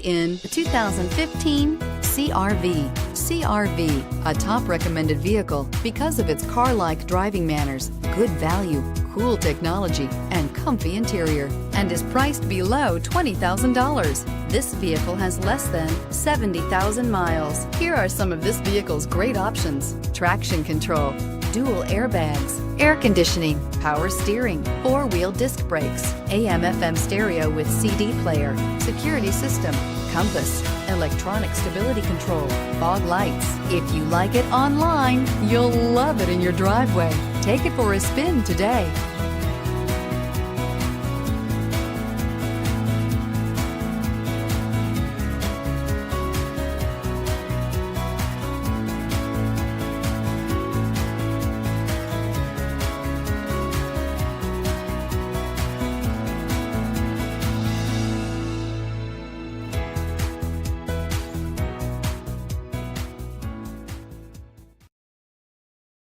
In the 2015 CR-V. CR-V, a top recommended vehicle because of its car-like driving manners, good value, cool technology, and comfy interior, and is priced below $20,000. This vehicle has less than 70,000 miles. Here are some of this vehicle's great options: traction control, dual airbags, air conditioning, power steering, four-wheel disc brakes, AM/FM stereo with CD player, security system, compass, electronic stability control, fog lights. If you like it online, you'll love it in your driveway. Take it for a spin today.